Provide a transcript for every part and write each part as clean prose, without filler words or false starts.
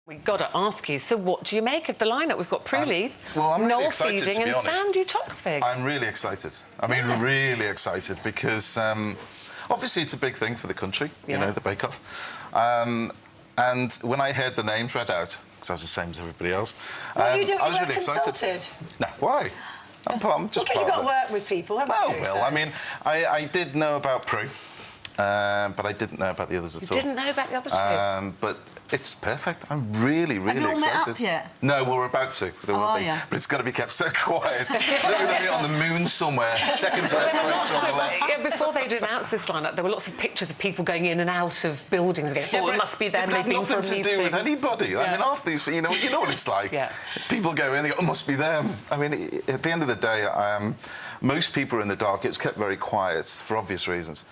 We've got to ask you, so what do you make of the lineup? We've got Prue Leith, I'm really Noel excited, Feeding to be and honest. Sandy Toksvig. I'm really excited. I mean, really excited because obviously it's a big thing for the country, you know, the Bake Off. And when I heard the names read out, because I was the same as everybody else, What are you doing? I was You really weren't excited. consulted? No, why? I'm just Because you've part got to of work with people, haven't Oh, you? well, I mean, I did know about Prue, but I didn't know about the others at all. You didn't know about the other two? But it's perfect. I'm really, really Have you all excited. met up yet? No, we're about to. There will be. yeah. But it's got to be kept so quiet. They're going to be on the moon somewhere. Second to left, right on the left. Yeah, before they'd announced this lineup, there were lots of pictures of people going in and out of buildings again. Oh, it must be them. It They've had been for a nothing to meeting. do with anybody. I mean, half these, you know what it's like. Yeah. People go in, they go, oh, must be them. I mean, at the end of the day, most people are in the dark. It's kept very quiet for obvious reasons.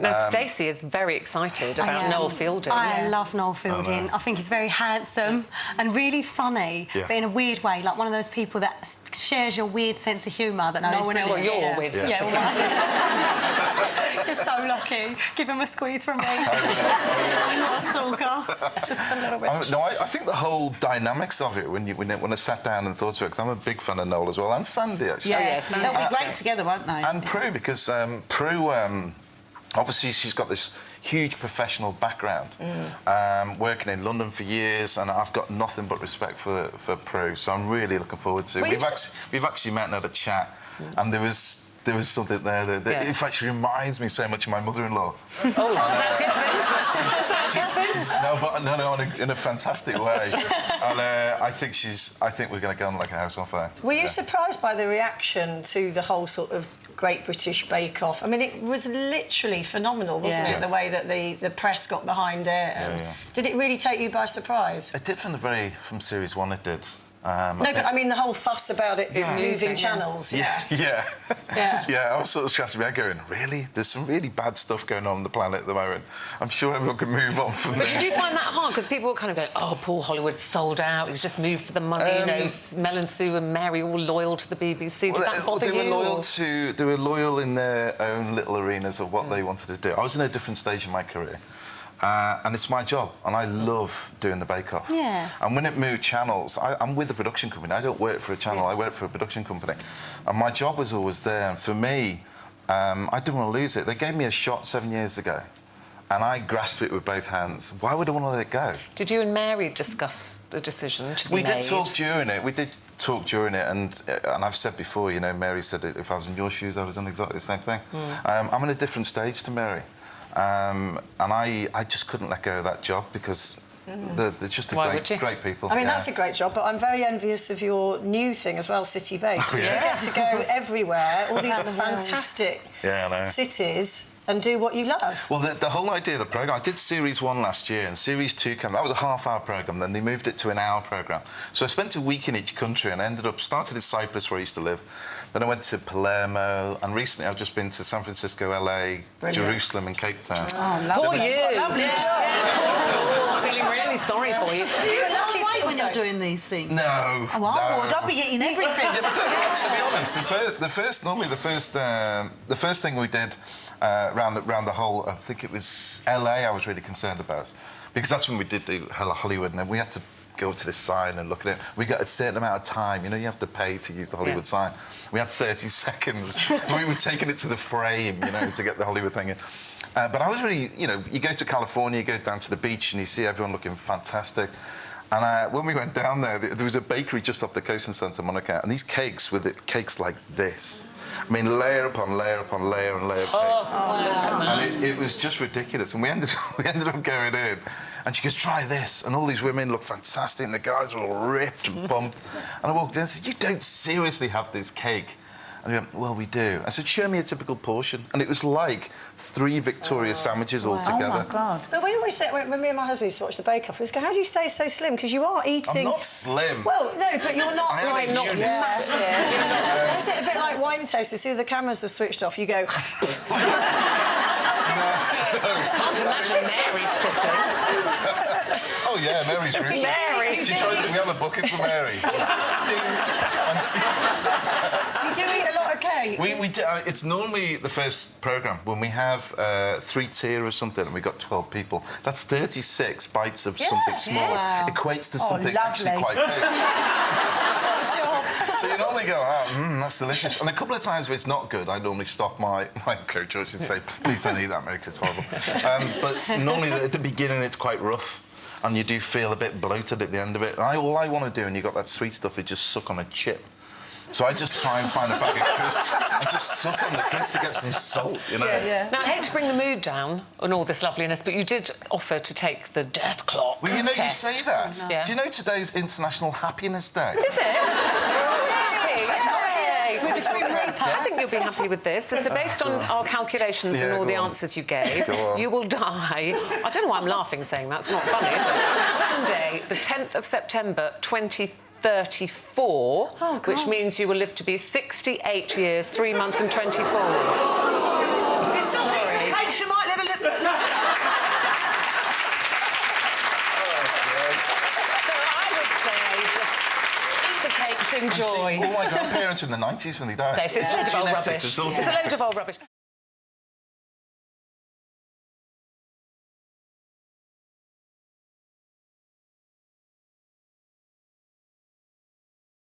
Now, Stacey is very excited about Noel Fielding. I love Noel Fielding. I think he's very handsome and really funny, but in a weird way, like one of those people that shares your weird sense of humour that no one else Well, you're with. Yeah, you're so lucky. Give him a squeeze from me. I'm not a stalker. Just a little bit. No, I think the whole dynamics of it, when I sat down and thought through it, because I'm a big fan of Noel as well, and Sandy, actually. Yeah, Sandy. they'll be great together, won't they? And Prue, because Prue, obviously she's got this huge professional background, working in London for years, and I've got nothing but respect for Prue, so I'm really looking forward to it. We've actually met and had a chat, and there was something there that in fact reminds me so much of my mother-in-law. Oh, is that a good thing? Is that a good thing? No, in a fantastic way. And I think we're going to go on like a house on fire. Were you surprised by the reaction to the whole sort of Great British Bake Off? I mean, it was literally phenomenal, wasn't it? The way that the press got behind it. Did it really take you by surprise? It did from series one. It did. But I mean the whole fuss about it moving channels. Yeah. I was sort of scratching my head going, really? There's some really bad stuff going on the planet at the moment. I'm sure everyone can move on from But this. did you find that hard? Because people were kind of going, oh, Paul Hollywood's sold out, he's just moved for the money, you know, Mel and Sue and Mary all loyal to the BBC. Did that bother you? They were loyal in their own little arenas of what they wanted to do. I was in a different stage in my career. And it's my job, and I love doing the Bake Off. Yeah. And when it moved channels, I'm with a production company. I don't work for a channel, I work for a production company. And my job was always there, and for me, I didn't want to lose it. They gave me a shot 7 years ago, and I grasped it with both hands. Why would I want to let it go? Did you and Mary discuss the decision to be We made? did talk during it, and I've said before, you know, Mary said that if I was in your shoes, I would have done exactly the same thing. I'm in a different stage to Mary. And I just couldn't let go of that job because they're just great people. I mean, that's a great job, but I'm very envious of your new thing as well, City Baked. You get to go everywhere, all these fantastic cities, and do what you love. Well, the whole idea of the programme, I did Series 1 last year, and Series 2 came... That was a half-hour programme, then they moved it to an hour programme. So I spent a week in each country and started in Cyprus, where I used to live. Then I went to Palermo, and recently I've just been to San Francisco, LA, Jerusalem and Cape Town. Oh, lovely. Poor you! Lovely. I'm feeling really sorry for you. You're lucky When you're doing these things. No. Oh, I would. I'd be getting everything. Yeah, but to be honest, the first thing we did around the whole, I think it was LA, I was really concerned about, because that's when we did the Hollywood, and then we had to go to this sign and look at it. We got a certain amount of time. You know, you have to pay to use the Hollywood sign. We had 30 seconds. We were taking it to the frame, you know, to get the Hollywood thing in. But I was really, you know, you go to California, you go down to the beach, and you see everyone looking fantastic. And when we went down there was a bakery just off the coast in Santa Monica, and these cakes were cakes like this. I mean, layer upon layer upon layer and layer of cakes. And it was just ridiculous. And we ended up going in, and she goes, try this. And all these women look fantastic, and the guys were all ripped and bumped. And I walked in and said, you don't seriously have this cake? And he went, well, we do. I said, show me a typical portion. And it was like 3 Victoria sandwiches all together. Oh, my God. But we always say, when me and my husband used to watch the Bake Off, we used to go, how do you stay so slim? Because you are eating... I'm not slim. Well, no, but you're not, like, not massive. Is it a bit like wine tasters? See, the cameras are switched off, you go... Can't imagine Mary spitting. Oh, yeah, Mary's ruthless. Mary. She tries to... We have a booking for Mary. Ding. And You do eat a lot of cake? we do, it's normally the first programme when we have 3-tier or something and we've got 12 people. That's 36 bites of something small. Wow. Equates to something actually quite big. So you normally go, that's delicious. And a couple of times if it's not good, I normally stop my coach and say, please don't eat that, Mary, 'cause it's horrible. But normally at the beginning it's quite rough and you do feel a bit bloated at the end of it. And all I want to do, and you got that sweet stuff, is just suck on a chip. So I just try and find a bag of crisps and just suck on the crisps to get some salt, you know? Now, I hate to bring the mood down on all this loveliness, but you did offer to take the death clock Well, you know, test. you say that. No. Yeah. Do you know today's International Happiness Day? Is it? We're always happy. Yay. With the Grim Reaper. I think you'll be happy with this. So based on our calculations and all the answers you gave, you will die... I don't know why I'm laughing saying that. It's not funny, is it? Sunday, the 10th of September, 2034, which means you will live to be 68 years, 3 months and 24. It's sorry. Kate, you might live a little... So I would say just eat the cakes, enjoy. All my grandparents were in the 90s when they died. It's a load of old Genetics, rubbish. it's all It's a load of old rubbish.